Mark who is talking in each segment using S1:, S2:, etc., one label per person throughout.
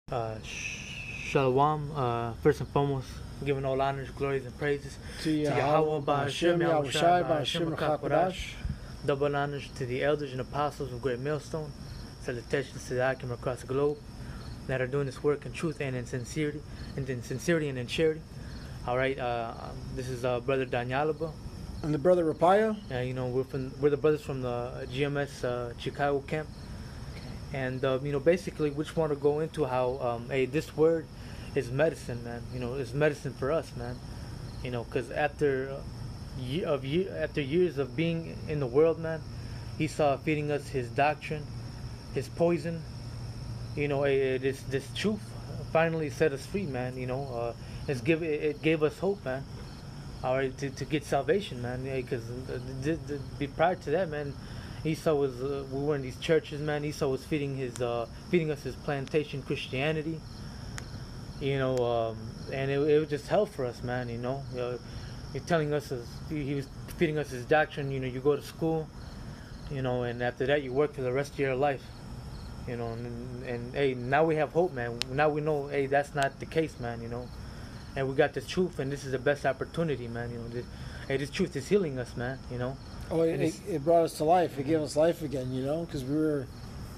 S1: Shalom. First and foremost, giving all honors, glories, and praises to Yahweh, Ba'Hashem, Yahushai, Ba'Hashem, Rakakwadash. Double honors to the elders and apostles of Great Millstone. Salutations to the Akim across the globe that are doing this work in truth and in sincerity, and in charity. All right, this is Brother Danyalaba.
S2: And the brother Rapaya.
S1: We're the brothers from the GMS Chicago camp. And basically, we just want to go into how this word is medicine, man. It's medicine for us, man. Because after years of being in the world, man, Esau feeding us his doctrine, his poison. This truth finally set us free, man. It gave us hope, man. All right, to get salvation, man. Because prior to that, man, Esau was we were in these churches, man. Esau was feeding us his plantation Christianity, and it was just hell for us, man. He's telling us he was feeding us his doctrine. You go to school, and after that you work for the rest of your life, and hey, now we have hope, man. Now we know, hey, that's not the case, man. And we got this truth, and this is the best opportunity, man. This truth is healing us, man.
S2: Oh, it brought us to life. It gave us life again, because we were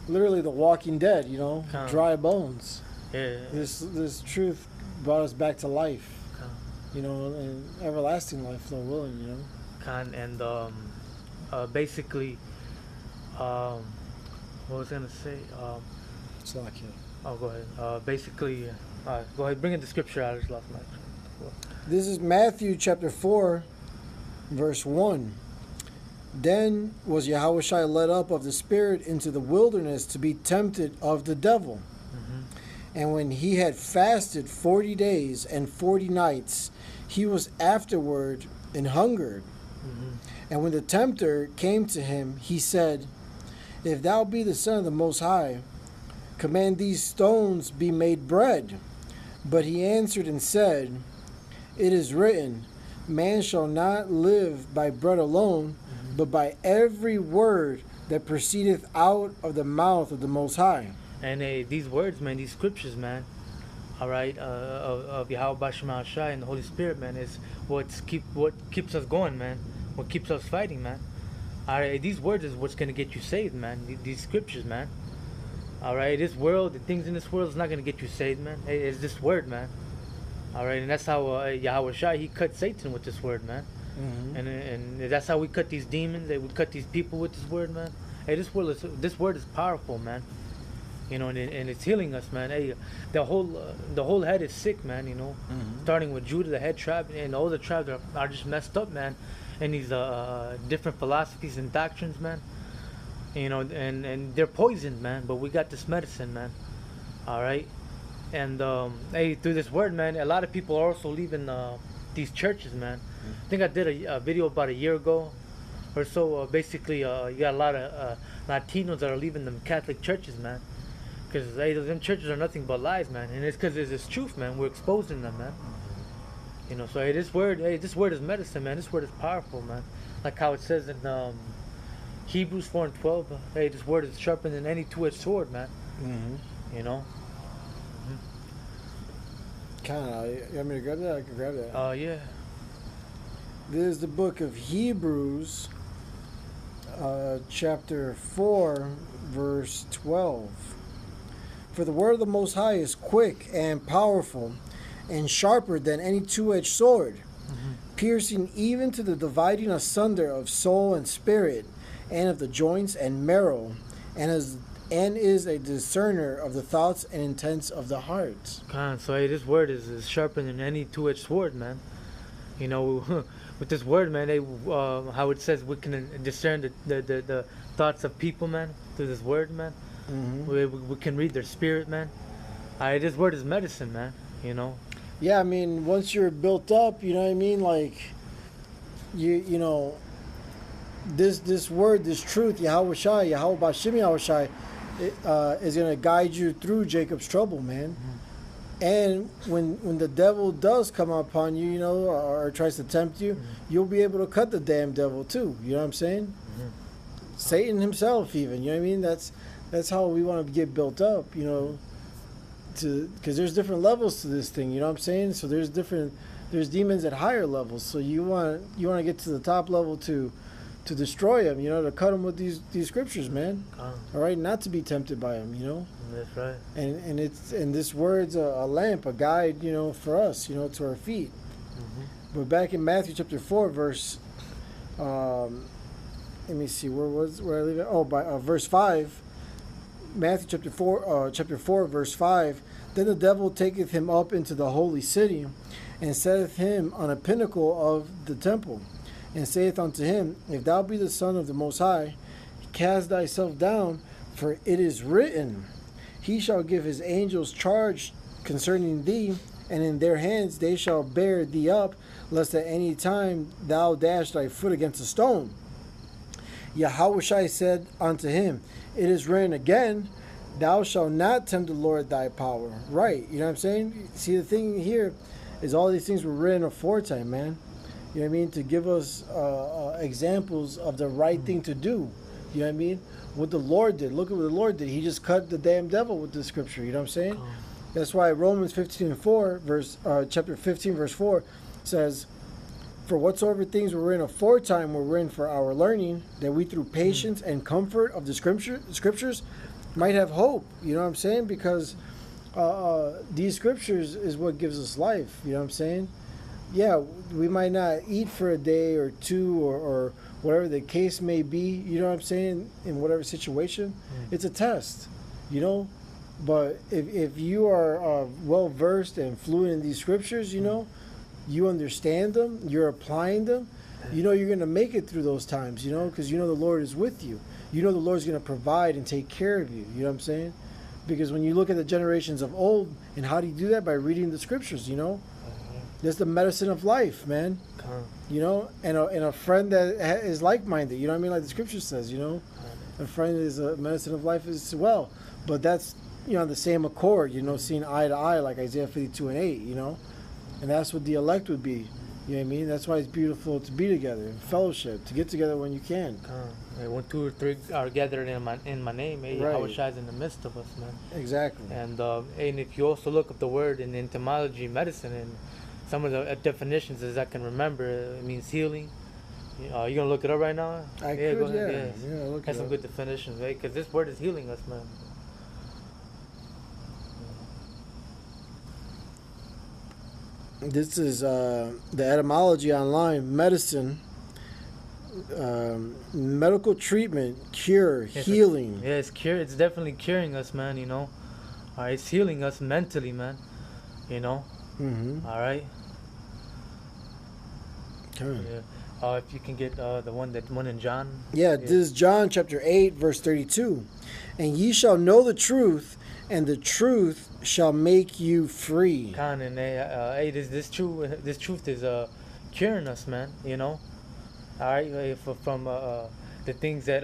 S2: literally the walking dead, dry bones.
S1: Yeah.
S2: This truth brought us back to life, and everlasting life, Lord willing,
S1: And basically, what was I gonna say?
S2: It's like it.
S1: Oh, go ahead. Basically, go ahead. Bring in the scripture. I just lost my.
S2: This is Matthew chapter 4, verse 1. Then was Yahushua led up of the Spirit into the wilderness to be tempted of the devil.
S1: Mm-hmm.
S2: And when he had fasted 40 days and 40 nights, he was afterward and hungered.
S1: Mm-hmm.
S2: And when the tempter came to him, he said, If thou be the Son of the Most High, command these stones be made bread. But he answered and said, It is written, Man shall not live by bread alone, but by every word that proceedeth out of the mouth of the Most High.
S1: And these words, man, these scriptures, man, all right, of Yahweh Ba'Shem Yahushai and the Holy Spirit, man, is what keeps us going, man, what keeps us fighting, man. All right, these words is what's gonna get you saved, man. These scriptures, man. All right, this world, the things in this world is not gonna get you saved, man. It's this word, man. All right, and that's how Yahweh Shai, he cut Satan with this word, man.
S2: Mm-hmm.
S1: And that's how we cut these demons. They would cut these people with this word, man. Hey, this word is powerful, man. And it's healing us, man. Hey, the whole head is sick, man.
S2: Mm-hmm.
S1: Starting with Judah, the head tribe, and all the tribes are just messed up, man. And these different philosophies and doctrines, man. And they're poisoned, man. But we got this medicine, man. All right. And hey, through this word, man, a lot of people are also leaving these churches, man. I think I did a video about a year ago or so. Basically, you got a lot of Latinos that are leaving them Catholic churches, man. Because them churches are nothing but lies, man. And it's because there's this truth, man. We're exposing them, man. So this word is medicine, man. This word is powerful, man. Like how it says in Hebrews 4:12. Hey, this word is sharper than any two-edged sword, man.
S2: Mm-hmm. Kind of. You want me to grab that? I can grab that.
S1: Yeah.
S2: This is the book of Hebrews, chapter 4, verse 12. For the word of the Most High is quick and powerful, and sharper than any two-edged sword, piercing even to the dividing asunder of soul and spirit, and of the joints and marrow, and is a discerner of the thoughts and intents of the heart.
S1: So hey, this word is sharper than any two-edged sword, man. With this word, man, how it says we can discern the thoughts of people, man, through this word, man.
S2: Mm-hmm.
S1: We can read their spirit, man. This word is medicine, man.
S2: Yeah, I mean, once you're built up, you know what I mean, like this word, this truth, Yahweh Ba'Shem Yahushai, is gonna guide you through Jacob's trouble, man. And when the devil does come upon you, or tries to tempt you, you'll be able to cut the damn devil too. You know what I'm saying? Satan himself, even. You know what I mean? That's how we want to get built up. because there's different levels to this thing. You know what I'm saying? So there's demons at higher levels. So you want to get to the top level to destroy them. You know, to cut them with these scriptures, man. All right, not to be tempted by them. You know.
S1: That's right.
S2: And this word's a lamp, a guide. You know, for us. You know, to our feet. But back in Matthew chapter 4, verse, let me see, where I leave it? Oh, by verse 5. Matthew chapter 4, verse 5. Then the devil taketh him up into the holy city, and setteth him on a pinnacle of the temple, and saith unto him, If thou be the Son of the Most High, cast thyself down, for it is written, He shall give his angels charge concerning thee, and in their hands they shall bear thee up, lest at any time thou dash thy foot against a stone. Yahushua said unto him, It is written again, Thou shalt not tempt the Lord thy power. Right, you know what I'm saying? See, the thing here is all these things were written aforetime, man. You know what I mean? To give us examples of the right thing to do. You know what I mean? What the Lord did. Look at what the Lord did. He just cut the damn devil with the scripture. You know what I'm saying? That's why Romans 15:4, chapter 15, verse 4 says, For whatsoever things were written aforetime were written for our learning, that we through patience and comfort of the scriptures might have hope. You know what I'm saying? Because these scriptures is what gives us life. You know what I'm saying? Yeah, we might not eat for a day or two or whatever the case may be. You know what I'm saying? In whatever situation, it's a test. You know? But if you are well versed and fluent in these scriptures, you know, you understand them, you're applying them, you know you're going to make it through those times, you know, because you know the Lord is with you. You know the Lord's going to provide and take care of you. You know what I'm saying? Because when you look at the generations of old, and how do you do that? By reading the scriptures, you know. That's the medicine of life, man. You know, and a friend that is like-minded, you know what I mean? Like the scripture says, you know. A friend is a medicine of life as well. But that's, you know, the same accord, you know, seeing eye to eye, like Isaiah 52:8, you know. And that's what the elect would be. You know what I mean? That's why it's beautiful to be together, in fellowship, to get together when you can.
S1: When 2 or 3 are gathered in my name,
S2: Right.
S1: Yahushua is in the midst of us, man.
S2: Exactly.
S1: And if you also look up the word in entomology, medicine, and some of the definitions as I can remember, it means healing. You gonna look it up right now?
S2: I
S1: Go
S2: could,
S1: ahead.
S2: yeah. Look
S1: Has
S2: it
S1: some
S2: up.
S1: good definitions, right? Because this word is healing us, man.
S2: This is the etymology online: medicine, medical treatment, cure, healing.
S1: It's cure. It's definitely curing us, man. You know, it's healing us mentally, man. You know. All right.
S2: Okay.
S1: Yeah. If you can get the one in John.
S2: Yeah, this is John chapter 8, verse 32. And ye shall know the truth, and the truth shall make you free.
S1: Khan, and this truth is curing us, man. You know. All right, from the things that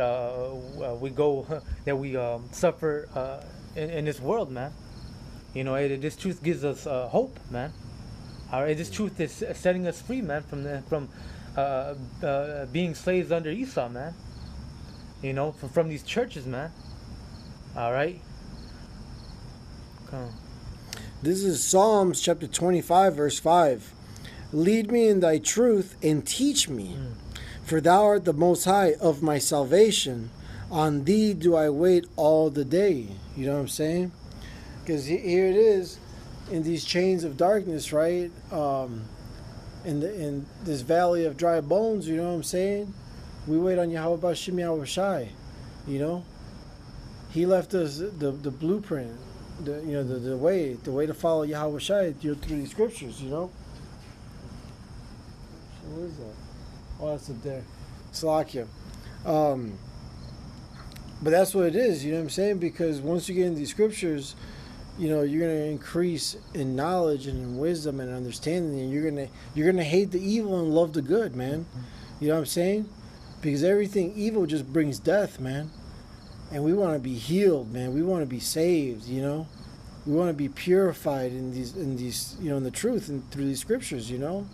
S1: we go that we suffer in this world, man. You know, this truth gives us hope, man. All right, this truth is setting us free, man, from being slaves under Esau, man. You know, from these churches, man. All right. Come on.
S2: This is Psalms chapter 25, verse 5. Lead me in thy truth and teach me, for thou art the most high of my salvation. On thee do I wait all the day. You know what I'm saying? Because here it is, in these chains of darkness, right? In this valley of dry bones, you know what I'm saying? We wait on Yahweh Bashim Yahushai. You know, He left us the blueprint, the way to follow Yahweh Shai through these scriptures. You know. So what is that? Oh, that's up there. Slakia. But that's what it is. You know what I'm saying? Because once you get into these scriptures, you know, you're going to increase in knowledge and in wisdom and understanding, and you're gonna hate the evil and love the good, man. You know what I'm saying? Because everything evil just brings death, man. And we want to be healed, man. We want to be saved, you know. We want to be purified in these, you know, in the truth and through these scriptures, you know.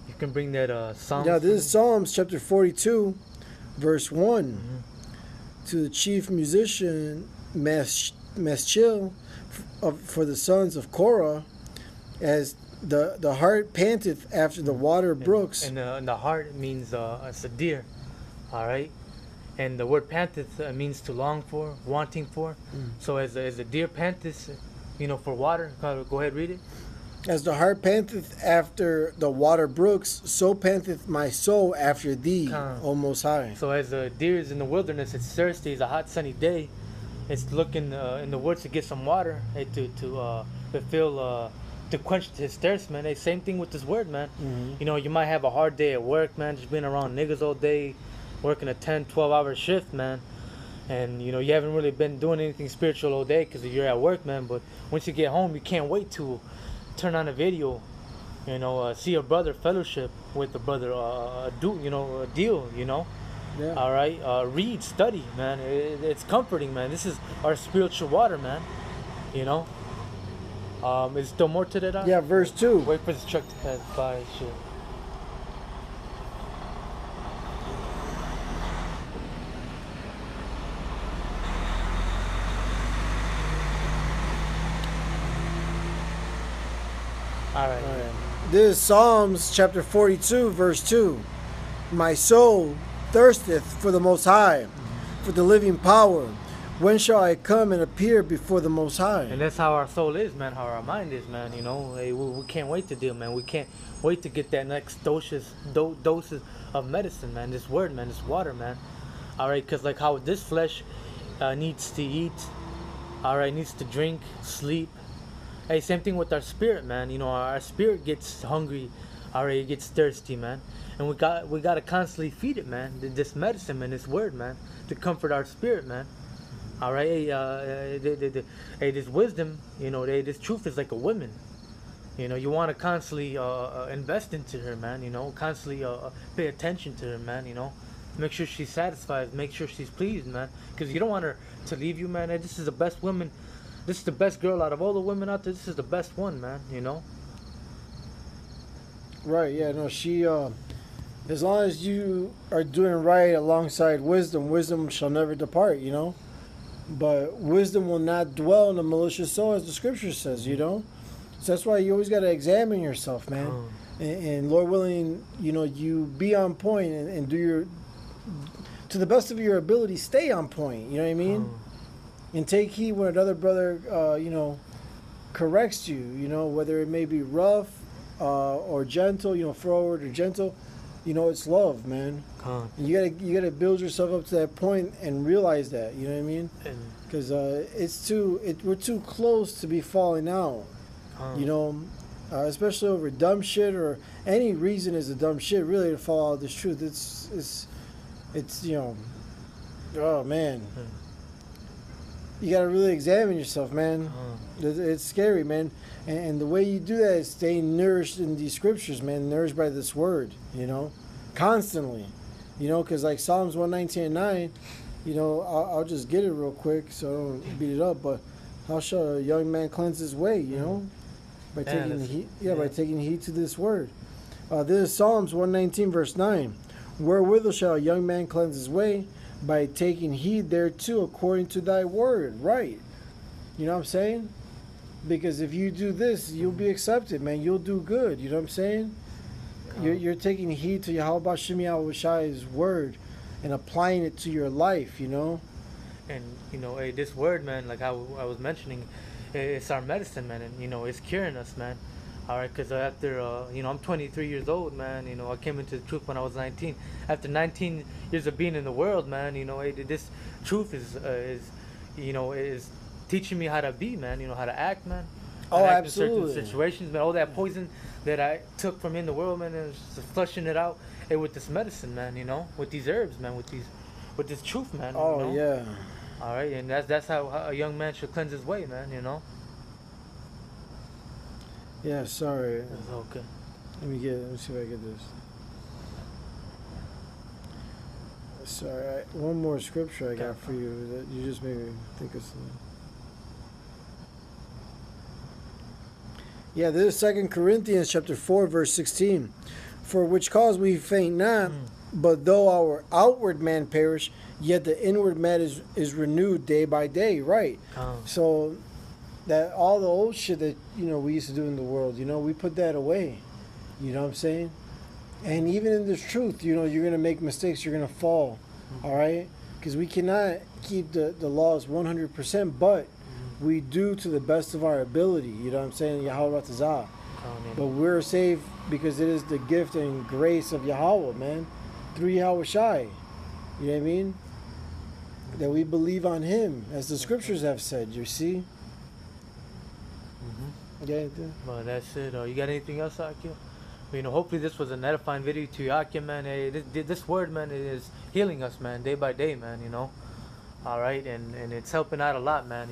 S1: You can bring that Psalms.
S2: Yeah, this is Psalms chapter 42, verse 1. To the chief musician meschil for the sons of Korah, as the hart panteth after the water brooks.
S1: And the heart means it's a deer, all right. And the word panteth means to long for, wanting for. So as a deer panteth, for water. Go ahead, read it.
S2: As the hart panteth after the water brooks, so panteth my soul after thee, O Most High.
S1: So as a deer is in the wilderness, it's thirsty. It's a hot, sunny day. It's looking in the woods to get some water, to fulfill, to quench his thirst, man. Hey, same thing with this word, man. You might have a hard day at work, man, just being around niggas all day, working a 10, 12-hour shift, man. And, you haven't really been doing anything spiritual all day because you're at work, man. But once you get home, you can't wait to turn on a video, see a brother, fellowship with a brother, a deal,
S2: Yeah.
S1: All right, read, study, man. It's comforting, man. This is our spiritual water, man. Is still more to that?
S2: Yeah, verse 2.
S1: Wait for this truck to pass by. Shit. All right.
S2: This is Psalms chapter 42, verse 2. My soul thirsteth for the Most High, for the living power. When shall I come and appear before the Most High?
S1: And that's how our soul is, man. How our mind is, man. Hey, we can't wait to deal, man. We can't wait to get that next doses of medicine, man. This word, man. This water, man. All right, because like how this flesh needs to eat, all right, needs to drink, sleep. Hey, same thing with our spirit, man. Our spirit gets hungry, all right, it gets thirsty, man. And we got to constantly feed it, man. This medicine, man. This word, man, to comfort our spirit, man. All right, hey, this wisdom, this truth is like a woman. You want to constantly invest into her, man. Constantly pay attention to her, man. Make sure she's satisfied. Make sure she's pleased, man. Because you don't want her to leave you, man. Hey, this is the best woman. This is the best girl out of all the women out there. This is the best one, man.
S2: Right, yeah, no, she, as long as you are doing right alongside wisdom shall never depart, But wisdom will not dwell in a malicious soul, as the scripture says, So that's why you always got to examine yourself, man. And Lord willing, you be on point and do to the best of your ability, stay on point, you know what I mean? And take heed when another brother, corrects you, whether it may be rough or gentle, forward or gentle. It's love, man. And you gotta build yourself up to that point and realize that, you know what I mean? Because we're too close to be falling out, especially over dumb shit, or any reason is a dumb shit really to fall out of this truth. It's oh man. You gotta really examine yourself, man. It's scary, man. And the way you do that is staying nourished in these scriptures, man. Nourished by this word, constantly. Because like Psalms 119:9, I'll just get it real quick so I don't beat it up. But how shall a young man cleanse his way? By taking heed to this word. This is Psalms 119 verse 9. Wherewithal shall a young man cleanse his way? By taking heed thereto according to thy word. Right. You know what I'm saying? Because if you do this, you'll be accepted, man. You'll do good. You know what I'm saying? You're taking heed to Yahweh Shem Yahushai's word and applying it to your life, And,
S1: hey, this word, man, like how I was mentioning, it's our medicine, man. And, it's curing us, man. All right, because after, I'm 23 years old, man. I came into the truth when I was 19. After 19 years of being in the world, man, this truth is teaching me how to be, man. How to act, man.
S2: Oh,
S1: act
S2: absolutely.
S1: In certain situations, man. All that poison that I took from in the world, man, and just flushing it out. Hey, with this medicine, man. With these herbs, man. With this truth, man.
S2: Oh yeah.
S1: All right, and that's how a young man should cleanse his way, man.
S2: Yeah, sorry.
S1: It's okay.
S2: Let me see if I get this. Sorry, one more scripture I got for you that you just made me think of something. This is 2 Corinthians chapter 4, verse 16. For which cause we faint not, But though our outward man perish, yet the inward man is renewed day by day, right? So that all the old shit that we used to do in the world, we put that away. You know what I'm saying? And even in this truth, you're gonna make mistakes, you're gonna fall, all right? Because we cannot keep the laws 100%, but we do to the best of our ability. You know what I'm saying? Yahweh Ratazah. But we're saved because it is the gift and grace of Yahweh, man. Through Yahweh Shai. You know what I mean? That we believe on Him, as the scriptures have said, you see? Yeah.
S1: Well, that's it. You got anything else, Akia? Hopefully this was an edifying video to you, Akia, man. Hey, this word, man, is healing us, man, day by day, man, All right, and it's helping out a lot, man,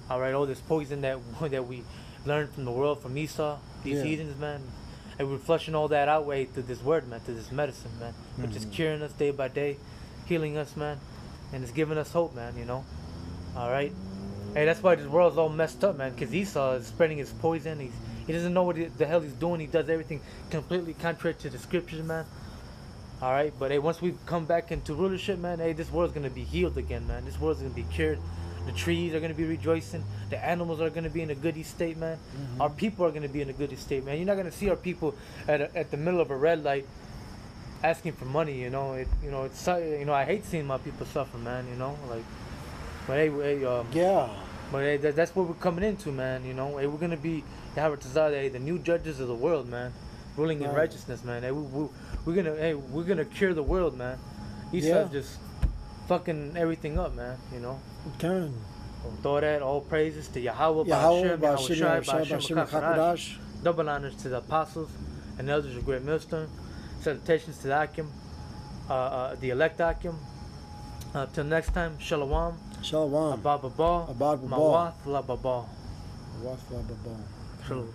S1: All right, all this poison that we learned from the world, from Esau, these heathens, man. And we're flushing all that out way through this word, man, through this medicine, man. Which is curing us day by day, healing us, man. And it's giving us hope, man, All right. Hey, that's why this world's all messed up, man. Because Esau is spreading his poison. He doesn't know what the hell he's doing. He does everything completely contrary to the scriptures, man. All right. But hey, once we come back into rulership, man, hey, this world's going to be healed again, man. This world's going to be cured. The trees are going to be rejoicing. The animals are going to be in a good state, man. Our people are going to be in a good state, man. You're not going to see our people at the middle of a red light asking for money, It's I hate seeing my people suffer, man. But hey,
S2: yeah.
S1: But hey, that's what we're coming into, man. Hey, we're gonna be the new judges of the world, man, ruling in righteousness, man. Hey, we're gonna cure the world, man. Esau's just fucking everything up, man.
S2: Can.
S1: Throw that all praises to Yahweh, double honors to the apostles and elders of Great Millstone. Salutations to the Akim, the elect Akim. Till next time, Shalom.
S2: Shalom.
S1: Abad Babal.
S2: Abad Babal.
S1: Mawath La Babal.
S2: Mawath La Babal.
S1: Shalom.